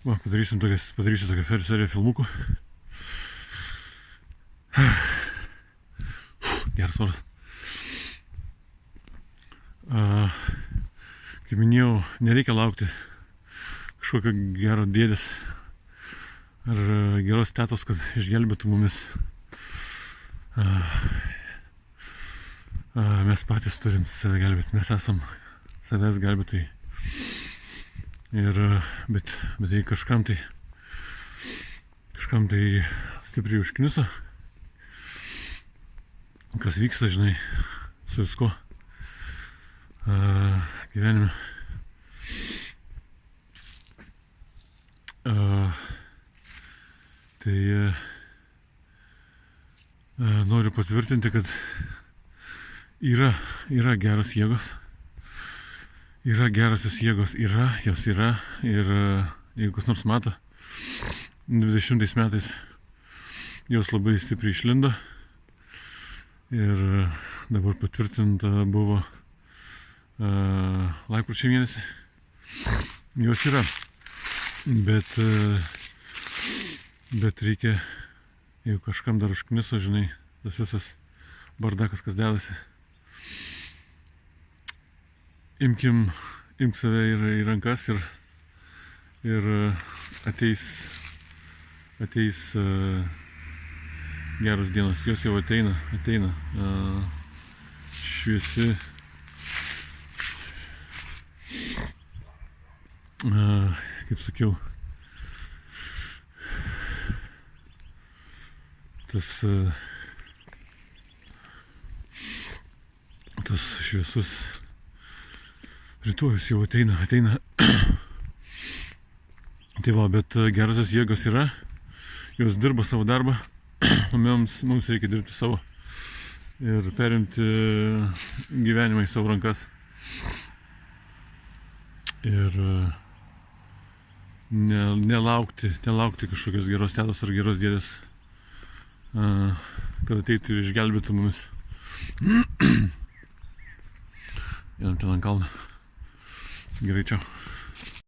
Va, padarysiu tokią seriją filmukų. Geras oras. Kaip minėjau, nereikia laukti kažkokio gero dėdės ar geros tetos, kad išgelbėtų mumis. Mes patys turim save gelbėti, mes esam savęs gelbėtojai. Bet jei kažkam tai stipriai užkniso, kas vyksta, žinai, su visko gyvenime. Tai noriu patvirtinti, kad yra geros jėgos. Yra gerosios jėgos, jos yra. Ir jeigu kas nors mato, 20 metais jos labai stipriai išlindo. Ir dabar patvirtinta buvo lapkričio mėnesį. Jos yra. Bet reikia, jeigu kažkam dar užkniso, žinai, tas visas bardakas, kas dedasi. Imk save į rankas ir ateis geros dienos. Jos jau ateina. Šviesi. Kaip sakiau, tas šviesus rytojus jau ateina. Tai va, bet gerosios jėgos yra, jos dirba savo darbą, o mums reikia dirbti savo ir perimti gyvenimą į savo rankas. Ir nelaukti kažkokios geros tetos ar geros dėdės, kad ateitų ir išgelbėtų mumis. Einam ten ant kalno. Gerai, čiau.